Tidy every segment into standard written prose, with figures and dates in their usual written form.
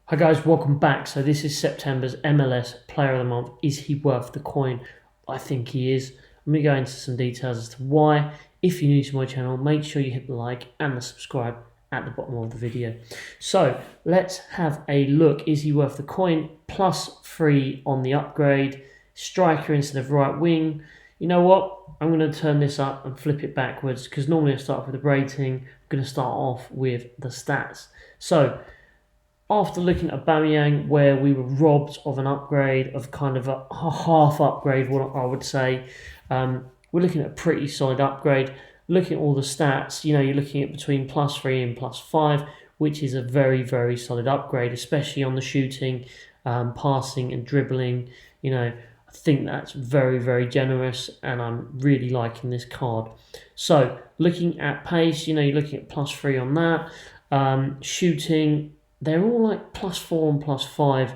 Hi guys, welcome back. So this is September's MLS Player of the Month. Is he worth the coin? I think he is. I'm going to go into some details as to why. If you're new to my channel, make sure you hit the like and the subscribe at the bottom of the video. So let's have a look. Is he worth the coin? +3 on the upgrade. Striker instead of right wing. You know what? I'm going to turn this up and flip it backwards because normally I start off with the rating. I'm going to start off with the stats. So after looking at Aubameyang, where we were robbed of an upgrade, of kind of a half upgrade, what I would say, we're looking at a pretty solid upgrade. Looking at all the stats, you're looking at between +3 and +5, which is a very, very solid upgrade, especially on the shooting, passing and dribbling. I think that's very, very generous, and I'm really liking this card. So looking at pace, you're looking at +3 on that. Shooting, they're all like +4 and +5.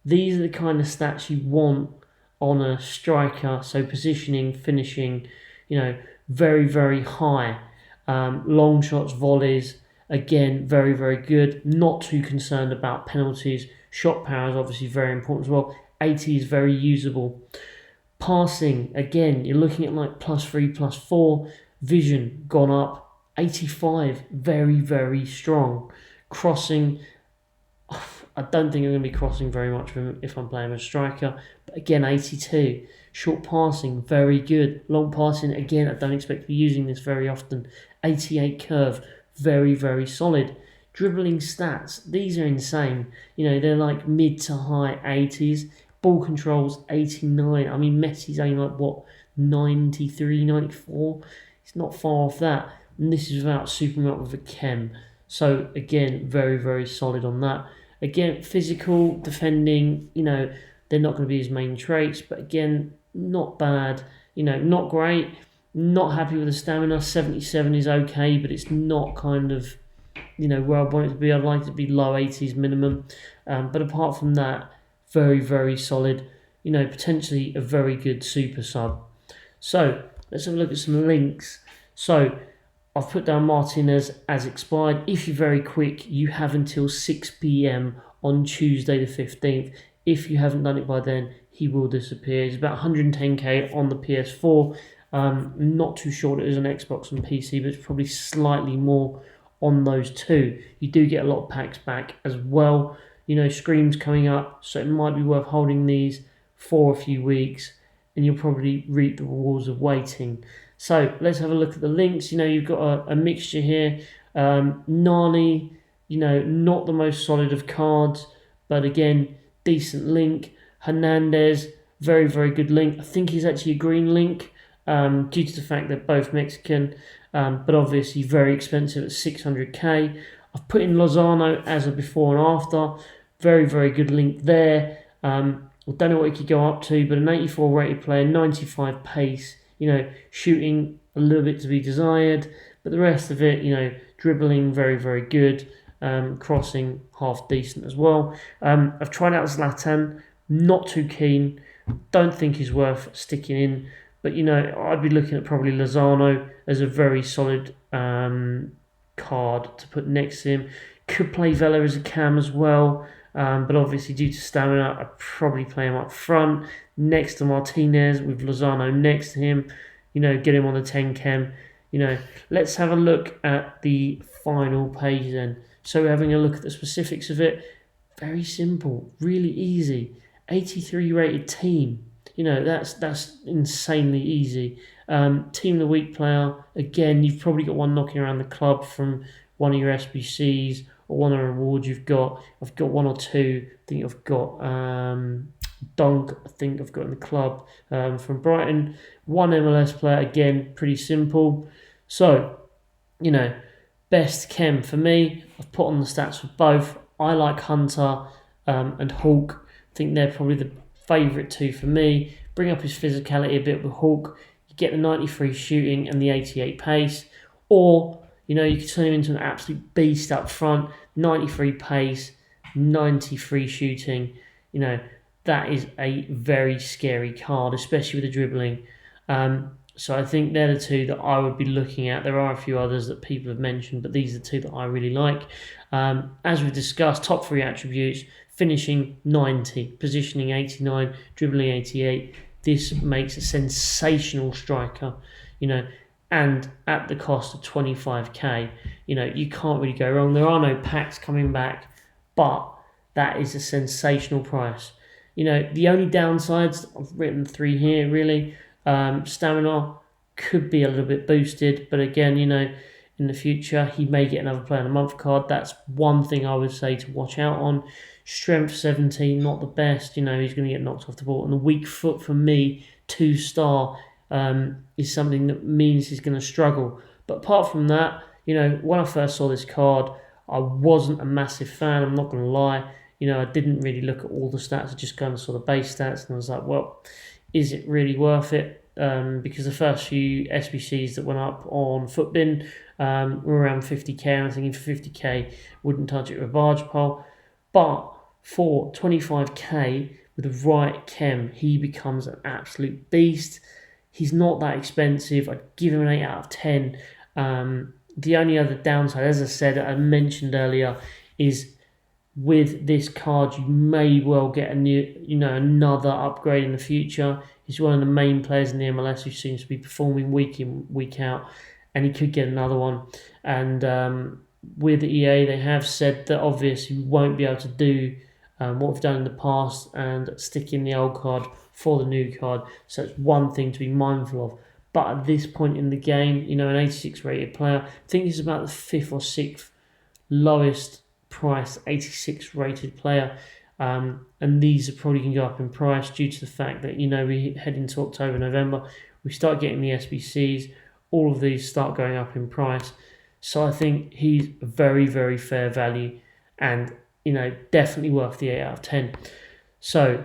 These are the kind of stats you want on a striker. So positioning, finishing, very, very high. Long shots, volleys, again, very, very good. Not too concerned about penalties. Shot power is obviously very important as well. 80 is very usable. Passing, again, you're looking at like +3, +4. Vision, gone up. 85, very, very strong. Crossing, I don't think I'm going to be crossing very much if I'm playing a striker. But again, 82. Short passing, very good. Long passing, again, I don't expect to be using this very often. 88 curve, very, very solid. Dribbling stats, these are insane. They're like mid to high 80s. Ball controls, 89. I mean, Messi's only like, what, 93, 94? It's not far off that. And this is without supering up with a chem. So, again, very, very solid on that. Again, physical, defending, they're not going to be his main traits. But again, not bad. Not great. Not happy with the stamina. 77 is okay, but it's not kind of, where I want it to be. I'd like it to be low 80s minimum. But apart from that, very, very solid. Potentially a very good super sub. So, let's have a look at some links. So, I've put down Martinez as expired. If you're very quick, you have until 6 p.m. on Tuesday the 15th. If you haven't done it by then, he will disappear. He's about 110k on the PS4. Not too sure what it is on Xbox and PC, but it's probably slightly more on those two. You do get a lot of packs back as well. Screams coming up, so it might be worth holding these for a few weeks, and you'll probably reap the rewards of waiting. So let's have a look at the links. You've got a mixture here. Nani, not the most solid of cards, but again, decent link. Hernandez, very, very good link. I think he's actually a green link due to the fact they're both Mexican, but obviously very expensive at 600k. I've put in Lozano as a before and after. Very, very good link there. I don't know what he could go up to, but an 84 rated player, 95 pace. Shooting a little bit to be desired, but the rest of it, dribbling very, very good, crossing half decent as well. I've tried out Zlatan, not too keen, don't think he's worth sticking in, but I'd be looking at probably Lozano as a very solid card to put next to him. Could play Vela as a cam as well. But obviously due to stamina, I'd probably play him up front next to Martinez with Lozano next to him, get him on the 10 chem. Let's have a look at the final page then. So we're having a look at the specifics of it. Very simple, really easy. 83 rated team. That's insanely easy. Team of the week player, again, you've probably got one knocking around the club from one of your SBCs or one of the rewards you've got. I've got one or two. I think I've got Dunk, I think I've got in the club from Brighton. One MLS player, again, pretty simple. So, best chem for me. I've put on the stats for both. I like Hunter and Hawk. I think they're probably the favourite two for me. Bring up his physicality a bit with Hawk. You get the 93 shooting and the 88 pace. Or you can turn him into an absolute beast up front. 93 pace, 93 shooting. That is a very scary card, especially with the dribbling. So I think they're the two that I would be looking at. There are a few others that people have mentioned, but these are the two that I really like. As we've discussed, top 3 attributes: finishing 90, positioning 89, dribbling 88. This makes a sensational striker, and at the cost of 25k, you can't really go wrong. There are no packs coming back, but that is a sensational price. The only downsides, I've written 3 here really. Stamina could be a little bit boosted, but again, in the future, he may get another player of the month card. That's one thing I would say to watch out on. Strength 17, not the best. He's going to get knocked off the ball. And the weak foot, for me, 2-star, is something that means he's going to struggle. But apart from that, when I first saw this card, I wasn't a massive fan. I'm not going to lie. I didn't really look at all the stats. I just kind of saw the base stats, and I was like, well, is it really worth it? Because the first few SBCs that went up on Footbin were around 50k, and I'm thinking for 50k, wouldn't touch it with a barge pole. But for 25k, with the right chem, he becomes an absolute beast. He's not that expensive. I'd give him an 8 out of 10. The only other downside, as I said, I mentioned earlier, is with this card, you may well get another upgrade in the future. He's one of the main players in the MLS who seems to be performing week in, week out, and he could get another one. And with EA, they have said that obviously we won't be able to do what we've done in the past and stick in the old card for the new card. So it's one thing to be mindful of. But at this point in the game, an 86 rated player, I think he's about the 5th or 6th lowest price 86 rated player, and these are probably going to go up in price due to the fact that we head into October, November, we start getting the SBCs, all of these start going up in price. So I think he's a very, very fair value, and definitely worth the 8 out of 10. So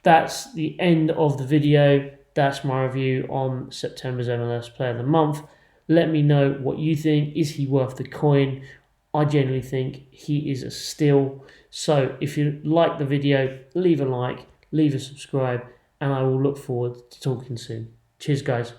that's the end of the video. That's my review on September's MLS Player of the Month. Let me know what you think. Is he worth the coin? I genuinely think he is a steal. So if you like the video, leave a like, leave a subscribe, and I will look forward to talking soon. Cheers, guys.